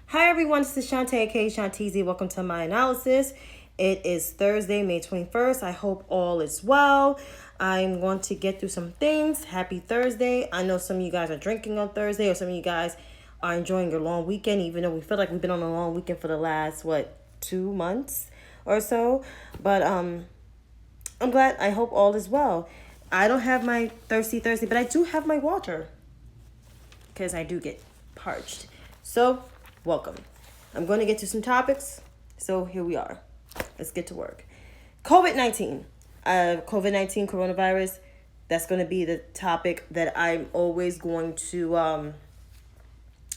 Hi everyone, this is Chantay, aka Chantay. Welcome to my analysis. It is Thursday, May 21st. I hope all is well. I'm going to get through some things. Happy Thursday. I know some of you guys are drinking on Thursday, or some of you guys are enjoying your long weekend, even though we feel like we've been on a long weekend for the last, 2 months or so. But I'm glad. I hope all is well. I don't have my Thirsty Thursday, but I do have my water because I do get parched. So, welcome. I'm going to get to some topics. So, here we are. Let's get to work. COVID-19. COVID-19, coronavirus. That's going to be the topic that I'm always going to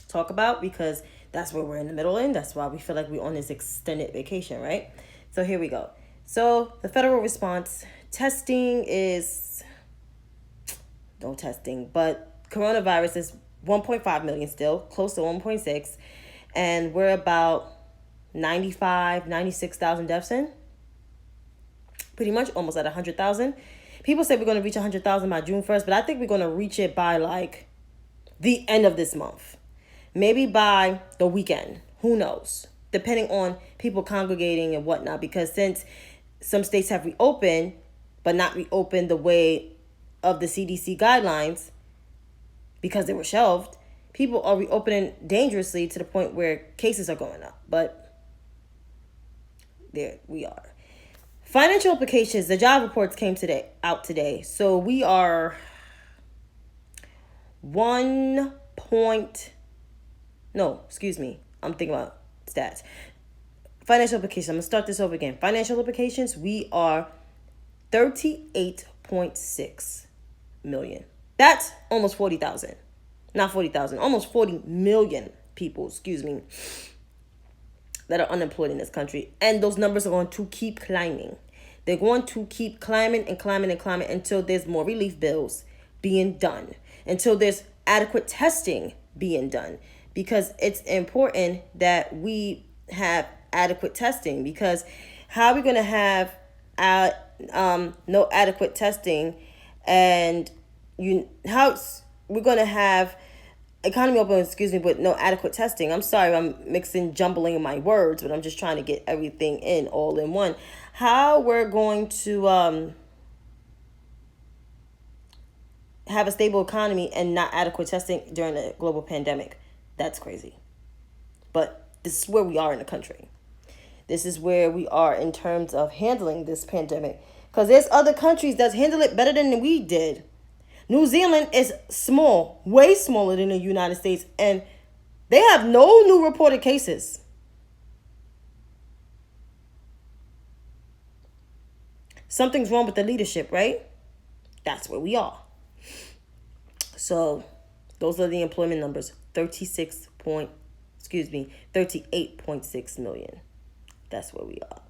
talk about because that's where we're in the middle in. That's why we feel like we're on this extended vacation, right? So, here we go. So, the federal response. Testing is... No testing, but coronavirus is 1.5 million still, close to 1.6, and we're about 96,000 deaths in. Pretty much almost at 100,000. People say we're going to reach 100,000 by June 1st, but I think we're going to reach it by like the end of this month. Maybe by the weekend. Who knows? Depending on people congregating and whatnot, because since some states have reopened, but not reopened the way of the CDC guidelines, because they were shelved, people are reopening dangerously to the point where cases are going up. But there we are. Financial implications. The job reports came out today. So we are 1 point. No, excuse me. I'm thinking about stats. Financial implications. I'm going to start this over again. Financial implications. We are 38.6 million. That's almost 40,000. Not 40,000. Almost 40 million people, that are unemployed in this country. And those numbers are going to keep climbing. They're going to keep climbing and climbing and climbing until there's more relief bills being done. Until there's adequate testing being done. Because it's important that we have adequate testing. Because how are we going to have no adequate testing, and we're going to have economy open, with no adequate testing? I'm sorry, I'm jumbling my words, but I'm just trying to get everything in all in one. How we're going to have a stable economy and not adequate testing during a global pandemic? That's crazy. But this is where we are in the country. This is where we are in terms of handling this pandemic. Because there's other countries that's handled it better than we did. New Zealand is small, way smaller than the United States, and they have no new reported cases. Something's wrong with the leadership, right? That's where we are. So those are the employment numbers. 38.6 million. That's where we are.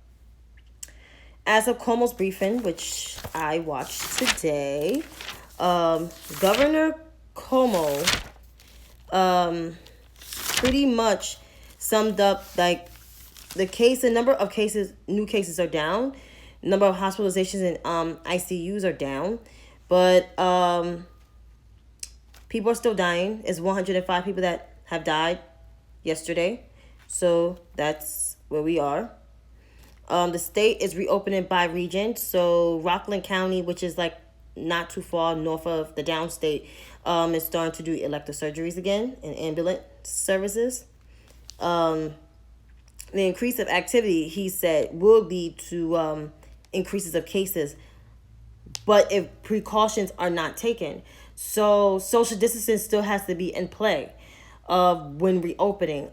As of Cuomo's briefing, which I watched today, Governor Cuomo pretty much summed up like the number of new cases are down, number of hospitalizations and ICUs are down, but people are still dying. It's 105 people that have died yesterday, so that's where we are. The state is reopening by region. So Rockland County, which is like not too far north of the downstate, is starting to do elective surgeries again and ambulance services. The increase of activity, he said, will lead to increases of cases, but if precautions are not taken. So social distancing still has to be in play when reopening.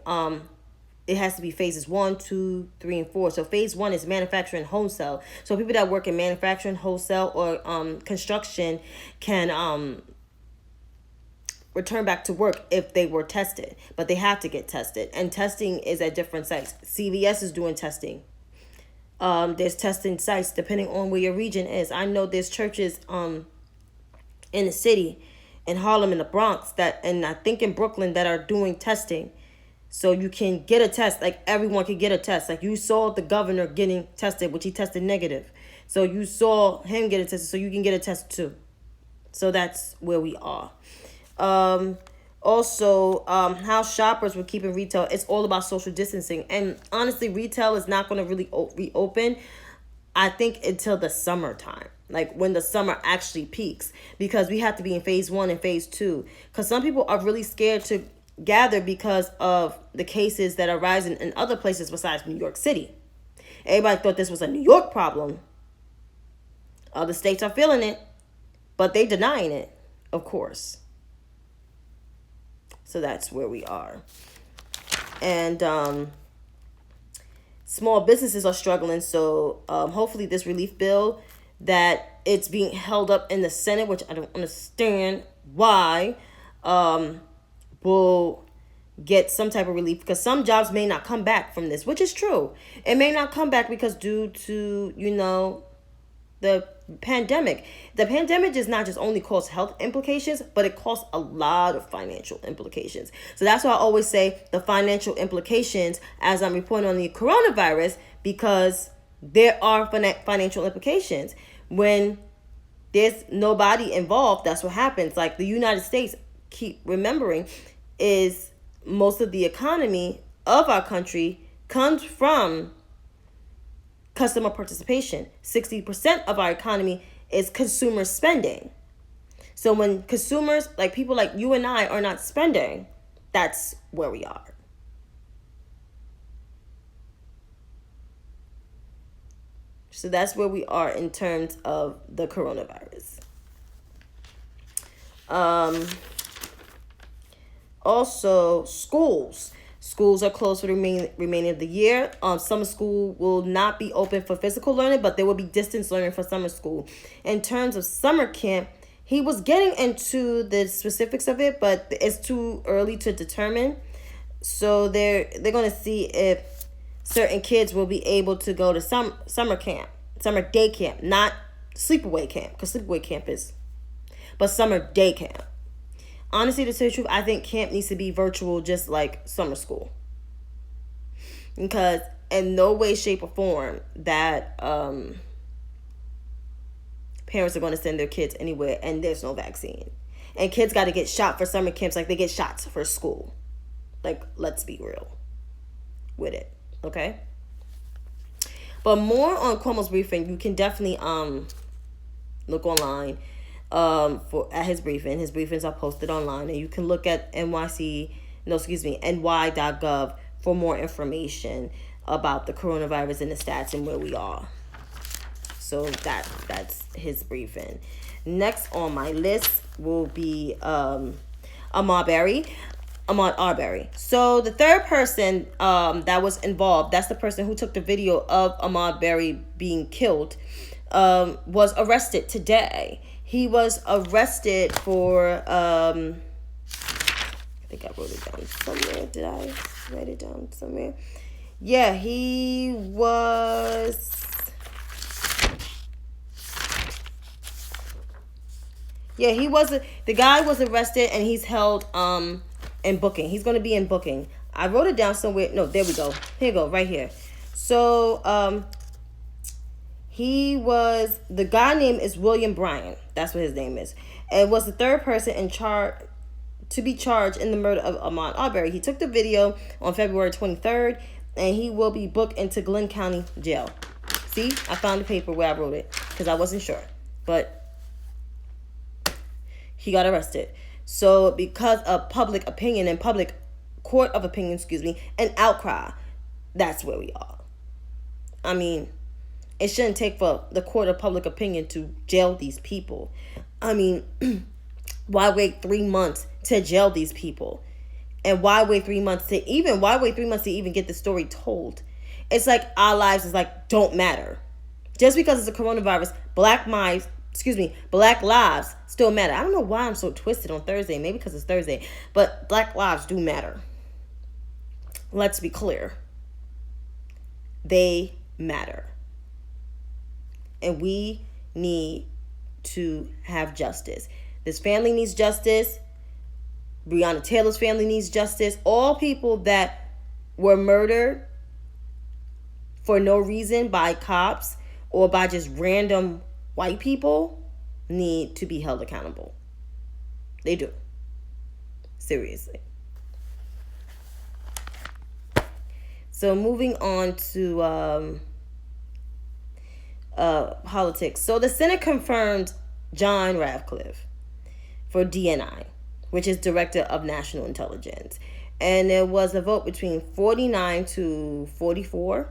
It has to be phases 1, 2, 3, and 4. So phase 1 is manufacturing wholesale. So people that work in manufacturing, wholesale, or construction can return back to work if they were tested. But they have to get tested. And testing is at different sites. CVS is doing testing. There's testing sites depending on where your region is. I know there's churches in the city, in Harlem, in the Bronx, and I think in Brooklyn, that are doing testing. So you can get a test, like everyone can get a test. Like you saw the governor getting tested, which he tested negative. So you saw him get a test, so you can get a test too. So that's where we are. Also, how shoppers were keeping retail. It's all about social distancing. And honestly, retail is not going to really reopen, I think, until the summertime. Like when the summer actually peaks. Because we have to be in phase 1 and phase 2. Because some people are really scared to gather because of the cases that are rising in other places besides New York City. Everybody thought this was a New York problem. Other states are feeling it. But they denying it, of course. So that's where we are. And small businesses are struggling. So hopefully this relief bill that it's being held up in the Senate, which I don't understand why, will get some type of relief, because some jobs may not come back from this, which is true. It may not come back because due to, the pandemic. The pandemic does not just only cause health implications, but it caused a lot of financial implications. So that's why I always say the financial implications as I'm reporting on the coronavirus, because there are financial implications. When there's nobody involved, that's what happens. Like the United States, keep remembering, is most of the economy of our country comes from customer participation. 60% of our economy is consumer spending. So when consumers, like people like you and I, are not spending, that's where we are. So that's where we are in terms of the coronavirus. Also, schools. Schools are closed for the remaining of the year. Summer school will not be open for physical learning, but there will be distance learning for summer school. In terms of summer camp, he was getting into the specifics of it, but it's too early to determine. So they're going to see if certain kids will be able to go to summer camp, summer day camp, not sleepaway camp, because sleepaway camp is, but summer day camp. Honestly, to tell you the truth, I think camp needs to be virtual, just like summer school. Because in no way, shape, or form that parents are going to send their kids anywhere and there's no vaccine. And kids got to get shot for summer camps like they get shots for school. Like, let's be real with it, okay? But more on Cuomo's briefing, you can definitely look online. At his briefing. His briefings are posted online, and you can look at ny.gov for more information about the coronavirus and the stats and where we are. So that's his briefing. Next on my list will be Ahmaud Arbery. So the third person that was involved, that's the person who took the video of Ahmaud Arbery being killed, was arrested today. He was arrested for, I think I wrote it down somewhere. Did I write it down somewhere? Yeah, he was, the guy was arrested and he's held in booking. He's going to be in booking. I wrote it down somewhere. No, there we go. Here you go, right here. So, the guy name is William Bryan. That's what his name is. And was the third person to be charged in the murder of Ahmaud Arbery. He took the video on February 23rd, and he will be booked into Glenn County Jail. See, I found the paper where I wrote it because I wasn't sure. But he got arrested. So because of public opinion and public court of opinion, and outcry, that's where we are. I mean, it shouldn't take for the court of public opinion to jail these people. I mean, why wait 3 months to jail these people? And why wait 3 months to even get the story told? It's like our lives is like don't matter. Just because it's a coronavirus, black lives still matter. I don't know why I'm so twisted on Thursday. Maybe because it's Thursday. But black lives do matter. Let's be clear. They matter. And we need to have justice. This family needs justice. Breonna Taylor's family needs justice. All people that were murdered for no reason by cops or by just random white people need to be held accountable. They do. Seriously. So moving on to politics. So the Senate confirmed John Ratcliffe for DNI, which is Director of National Intelligence. And there was a vote between 49 to 44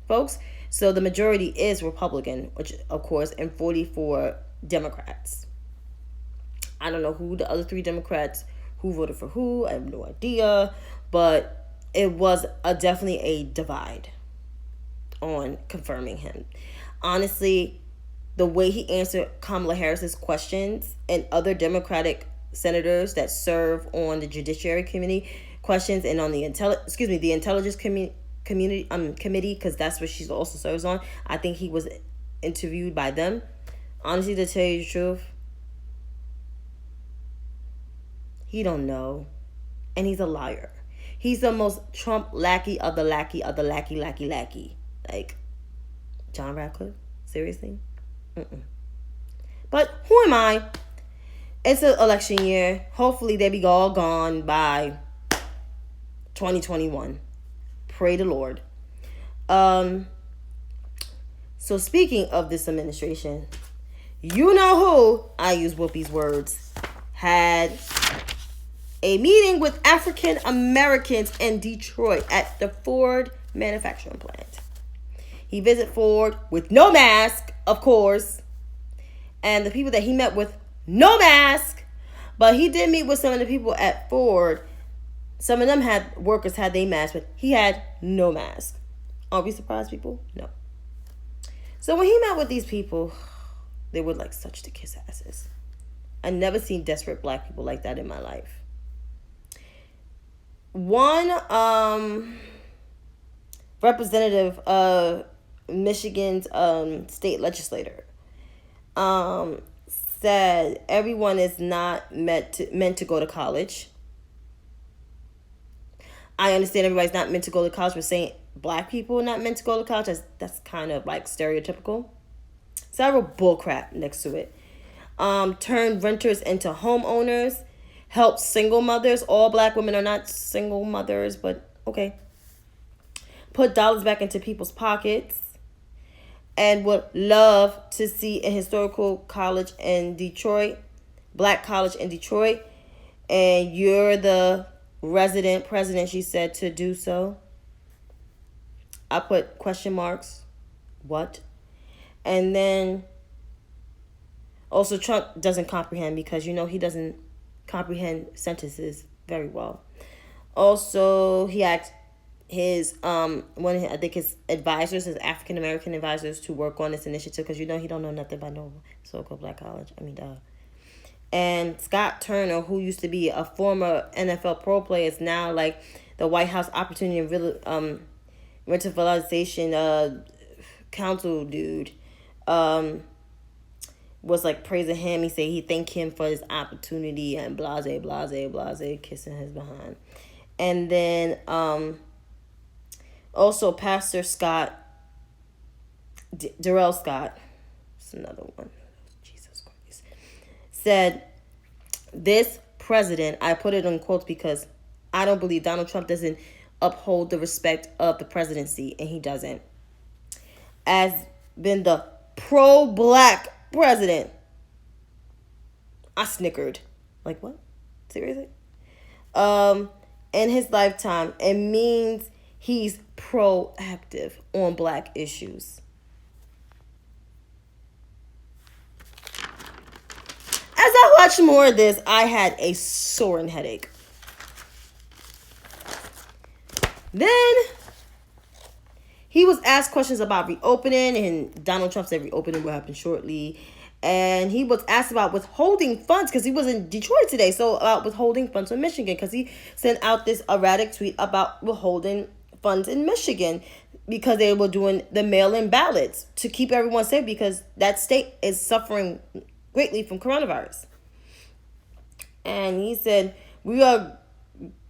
folks. So the majority is Republican, which of course, and 44 Democrats. I don't know who the other 3 Democrats, who voted for who. I have no idea. But it was definitely a divide on confirming him. Honestly, the way he answered Kamala Harris's questions and other Democratic senators that serve on the Judiciary Committee questions and on the Intelligence Committee, because that's what she also serves on. I think he was interviewed by them. Honestly, to tell you the truth, he don't know, and he's a liar. He's the most Trump lackey of the lackey of the lackey. Like, John Ratcliffe? Seriously? But who am I? It's an election year. Hopefully they be all gone by 2021. Pray the Lord. So speaking of this administration, you know who, I use Whoopi's words, had a meeting with African Americans in Detroit at the Ford manufacturing plant. He visited Ford with no mask, of course. And the people that he met with, no mask. But he did meet with some of the people at Ford. Some of them workers had their mask, but he had no mask. Are we surprised, people? No. So when he met with these people, they were like such to kiss asses. I never seen desperate black people like that in my life. One representative of Michigan's state legislator said everyone is not meant to go to college. I understand everybody's not meant to go to college. We're saying black people are not meant to go to college. That's kind of like stereotypical. Several bullcrap next to it. Turn renters into homeowners. Help single mothers. All black women are not single mothers, but okay. Put dollars back into people's pockets. And would love to see a historical college in Detroit. Black college in Detroit. And you're the resident president, she said, to do so. I put question marks. What? And then also Trump doesn't comprehend because, you know, he doesn't comprehend sentences very well. Also, he asked his I think his advisors, his African American advisors, to work on this initiative because, you know, he don't know nothing about no so-called black college. And Scott Turner, who used to be a former NFL pro player, is now like the White House Opportunity and Revitalization Council dude. Was like praising him. He said he thanked him for his opportunity and blase, kissing his behind. And then also Pastor Scott, Darrell Scott, it's another one, Jesus Christ, said, this president, I put it in quotes because I don't believe Donald Trump doesn't uphold the respect of the presidency, and he doesn't, has been the pro-black president. I snickered. Like, what? Seriously? In his lifetime, it means he's proactive on black issues. As I watched more of this, I had a soaring headache. Then he was asked questions about reopening, and Donald Trump said reopening will happen shortly. And he was asked about withholding funds because he was in Detroit today. So about withholding funds from Michigan because he sent out this erratic tweet about withholding funds in Michigan because they were doing the mail-in ballots to keep everyone safe because that state is suffering greatly from coronavirus. And he said, we're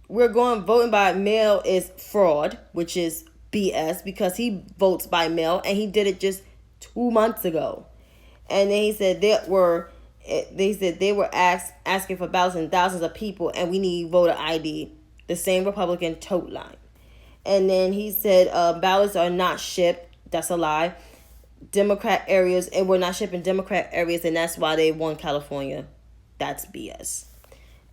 going voting by mail is fraud, which is BS because he votes by mail and he did it just 2 months ago. And then he said there were They said they were asking for thousands and thousands of people, and we need voter ID. The same Republican tote line. And then he said ballots are not shipped. That's a lie. Democrat areas, and we're not shipping Democrat areas, and that's why they won California. That's BS.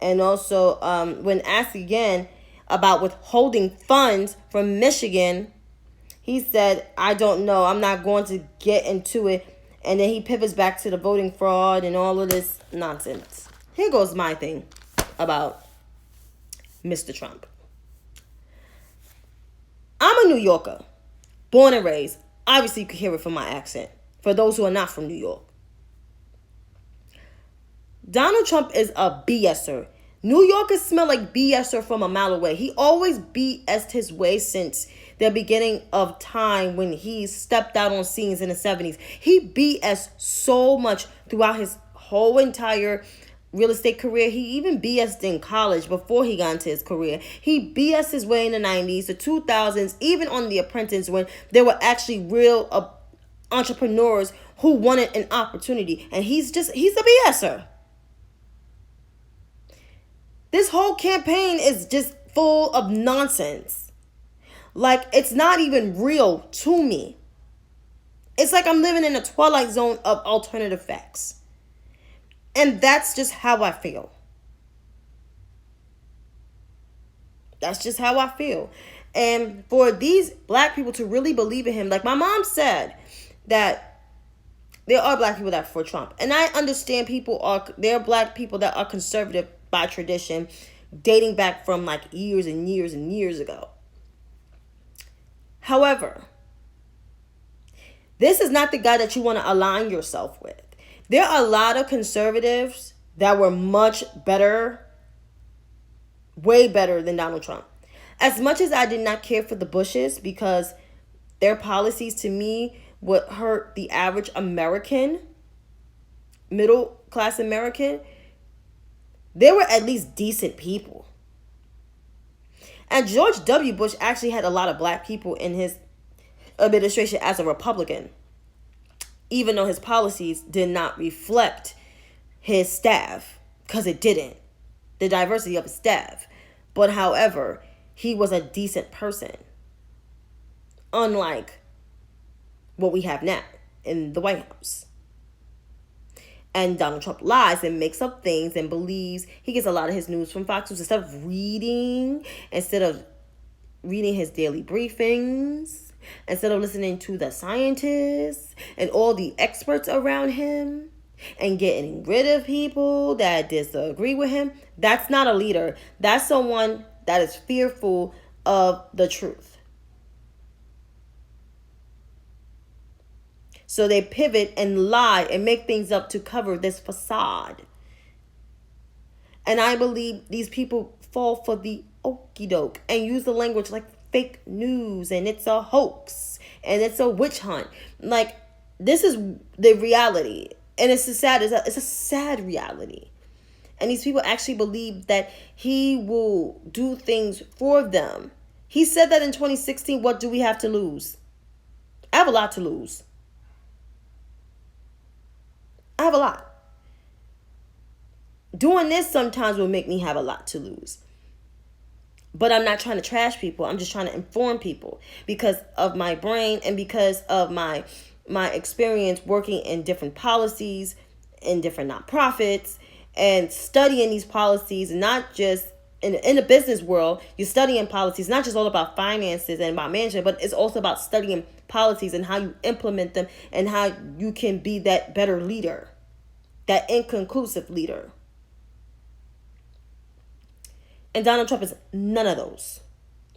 And also, when asked again about withholding funds from Michigan, he said, I don't know. I'm not going to get into it. And then he pivots back to the voting fraud and all of this nonsense. Here goes my thing about Mr. Trump. I'm a New Yorker, born and raised. Obviously, you can hear it from my accent. For those who are not from New York. Donald Trump is a BSer. New Yorkers smell like BSer from a mile away. He always BS'd his way since the beginning of time when he stepped out on scenes in the 70s. He BS'd so much throughout his whole entire real estate career. He even BS'd in college before he got into his career. He BS'd his way in the 90s, the 2000s, even on The Apprentice when there were actually real entrepreneurs who wanted an opportunity. And he's a BSer. This whole campaign is just full of nonsense. Like, it's not even real to me. It's like I'm living in a twilight zone of alternative facts. And that's just how I feel. That's just how I feel. And for these black people to really believe in him, like my mom said that there are black people that are for Trump. And I understand there are black people that are conservative by tradition, dating back from like years and years and years ago. However, this is not the guy that you want to align yourself with. There are a lot of conservatives that were much better, way better than Donald Trump. As much as I did not care for the Bushes because their policies to me would hurt the average American, middle class American, they were at least decent people. And George W. Bush actually had a lot of black people in his administration as a Republican, even though his policies did not reflect his staff, because it didn't, the diversity of his staff. But however, he was a decent person, unlike what we have now in the White House. And Donald Trump lies and makes up things and believes he gets a lot of his news from Fox News instead of reading his daily briefings, instead of listening to the scientists and all the experts around him and getting rid of people that disagree with him. That's not a leader. That's someone that is fearful of the truth. So they pivot and lie and make things up to cover this facade. And I believe these people fall for the okie doke and use the language like fake news and it's a hoax and it's a witch hunt. Like, this is the reality. And it's a sad reality. And these people actually believe that he will do things for them. He said that in 2016, what do we have to lose? I have a lot to lose. I have a lot. Doing this sometimes will make me have a lot to lose. But I'm not trying to trash people. I'm just trying to inform people because of my brain and because of my experience working in different policies, in different nonprofits, and studying these policies, not just in the business world. You're studying policies, not just all about finances and about management, but it's also about studying policies and how you implement them and how you can be that better leader, that inconclusive leader. And Donald Trump is none of those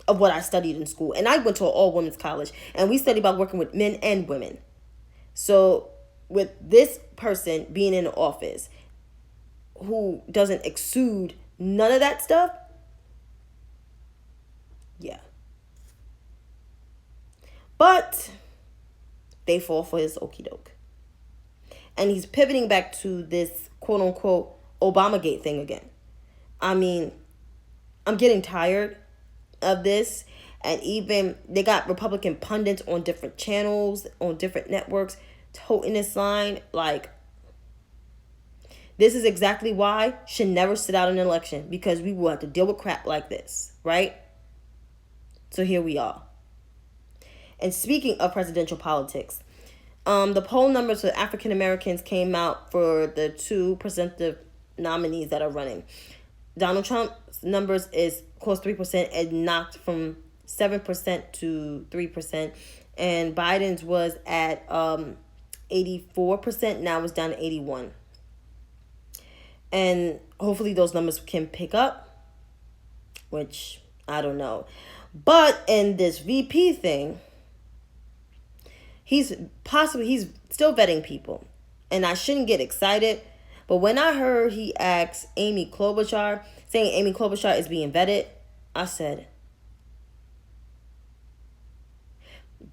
of what I studied in school. And I went to an all-women's college, and we studied about working with men and women. So with this person being in the office who doesn't exude none of that stuff, yeah. But they fall for his okie doke. And he's pivoting back to this quote unquote Obamagate thing again. I mean, I'm getting tired of this. And even they got Republican pundits on different channels, on different networks, toting this line. Like, This is exactly why should never sit out an election, because we will have to deal with crap like this, right? So here we are. And speaking of presidential politics, the poll numbers for African Americans came out for the two presumptive nominees that are running. Donald Trump's numbers is close 3%, and knocked from 7% to 3%. And Biden's was at 84%. Now it's down to 81%. And hopefully those numbers can pick up, which I don't know. But in this VP thing, he's still vetting people. And I shouldn't get excited. But when I heard he asked Amy Klobuchar, saying Amy Klobuchar is being vetted, I said,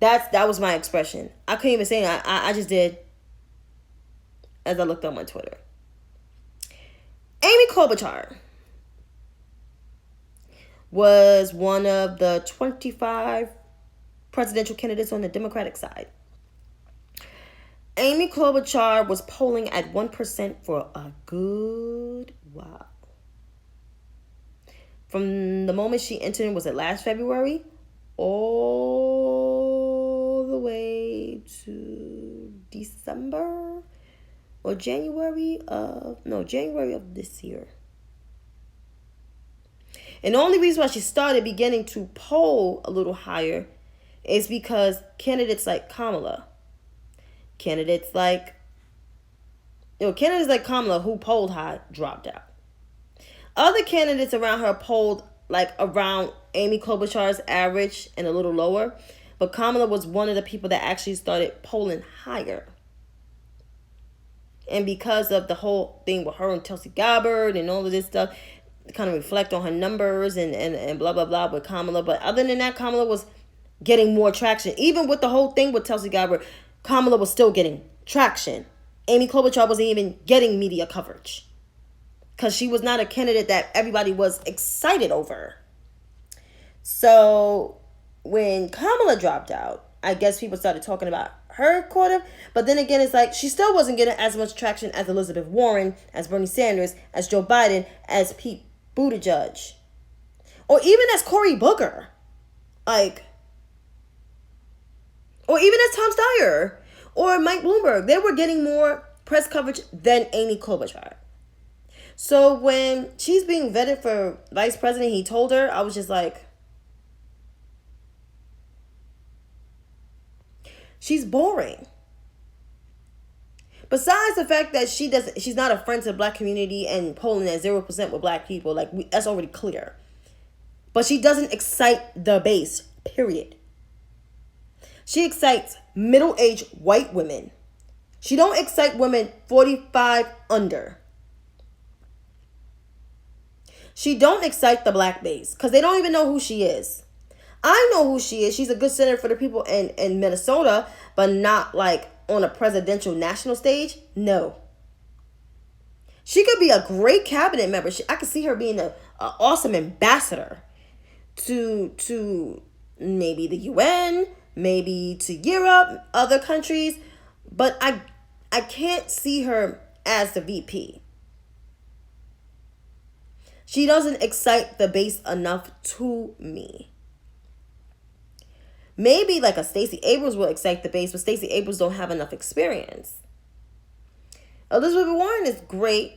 that was my expression. I couldn't even say it. I just did as I looked on my Twitter. Amy Klobuchar was one of the 25 presidential candidates on the Democratic side. Amy Klobuchar was polling at 1% for a good while. From the moment she entered, was it last February, all the way to December or January of this year. And the only reason why she started beginning to poll a little higher is because candidates like Kamala, candidates like Kamala, who polled high, dropped out. Other candidates around her polled like around Amy Klobuchar's average and a little lower, but Kamala was one of the people that actually started polling higher. And because of the whole thing with her and Tulsi Gabbard and all of this stuff, kind of reflect on her numbers and blah, blah, blah with Kamala. But other than that, Kamala was getting more traction. Even with the whole thing with Tulsi Gabbard, Kamala was still getting traction. Amy Klobuchar wasn't even getting media coverage because she was not a candidate that everybody was excited over. So when Kamala dropped out, I guess people started talking about her quarter. But then again, it's like she still wasn't getting as much traction as Elizabeth Warren, as Bernie Sanders, as Joe Biden, as Pete Buttigieg, or even as Cory Booker, or even as Tom Steyer or Mike Bloomberg. They were getting more press coverage than Amy Klobuchar. So when she's being vetted for vice president, he told her, I was just like, she's boring. Besides the fact that she's not a friend to the black community and polling at 0% with black people, that's already clear. But she doesn't excite the base, period. She excites middle-aged white women. She don't excite women 45 under. She don't excite the black base because they don't even know who she is. I know who she is. She's a good senator for the people in Minnesota, but not on a presidential national stage. No. She could be a great cabinet member. I could see her being an awesome ambassador to maybe the UN, maybe to Europe, other countries, but I can't see her as the VP. She doesn't excite the base enough to me. Maybe a Stacey Abrams will excite the base, but Stacey Abrams don't have enough experience. Elizabeth Warren is great,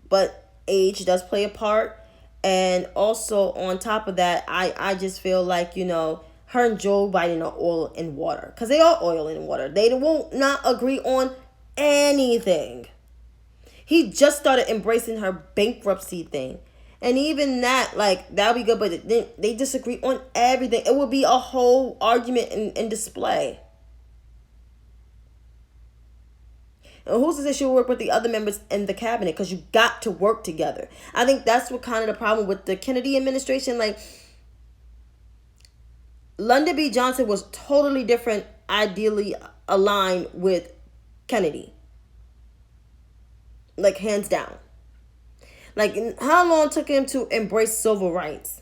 but age does play a part. And also on top of that, I just feel like, her and Joe Biden are oil and water. Because they are oil and water. They won't not agree on anything. He just started embracing her bankruptcy thing. And even that, that'll be good, but they disagree on everything. It will be a whole argument and display. And who's to say she'll work with the other members in the cabinet? Because you got to work together. I think that's what kind of the problem with the Kennedy administration. Lyndon B. Johnson was totally different, ideally aligned with Kennedy. Hands down. How long took him to embrace civil rights?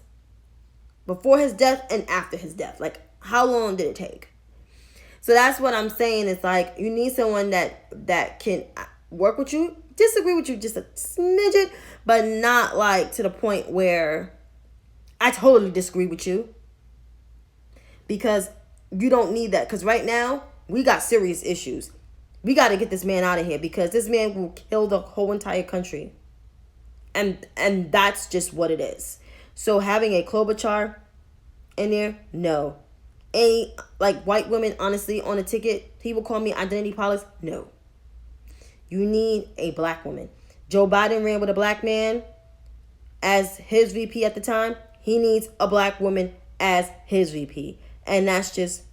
Before his death and after his death. How long did it take? So that's what I'm saying. It's you need someone that can work with you, disagree with you just a smidget, but not like to the point where I totally disagree with you. Because you don't need that. Because right now, we got serious issues. We got to get this man out of here because this man will kill the whole entire country. And that's just what it is. So having a Klobuchar in there, no. Any like white women, honestly, on a ticket, people call me identity politics. No. You need a black woman. Joe Biden ran with a black man as his VP at the time. He needs a black woman as his VP. And that's just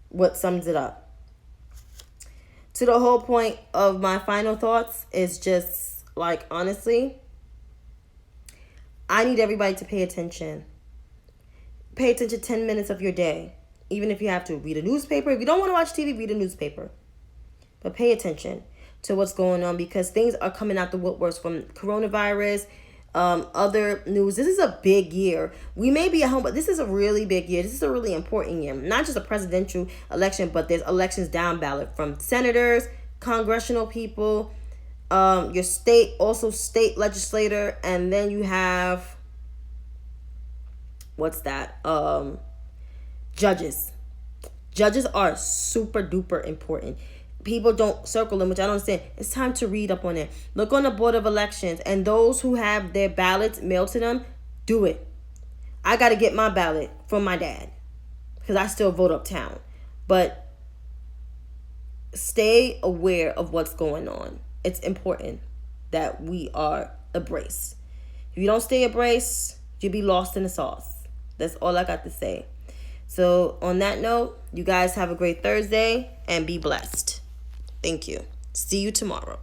what sums it up. To the whole point of my final thoughts is just like, honestly, I need everybody to pay attention. Pay attention 10 minutes of your day. Even if you have to read a newspaper. If you don't want to watch TV, read a newspaper. But pay attention to what's going on because things are coming out the woodworks from coronavirus, other news. This is a big year. We may be at home, but this is a really big year. This is a really important year. Not just a presidential election, but there's elections down ballot from senators, congressional people, your state, also state legislator, and then you have, what's that? Judges. Judges are super duper important. People don't circle them, which I don't understand. It's time to read up on it. Look on the Board of Elections, and those who have their ballots mailed to them, do it. I got to get my ballot from my dad because I still vote uptown. But stay aware of what's going on. It's important that we are abreast. If you don't stay abreast, you'll be lost in the sauce. That's all I got to say. So on that note, you guys have a great Thursday and be blessed. Thank you. See you tomorrow.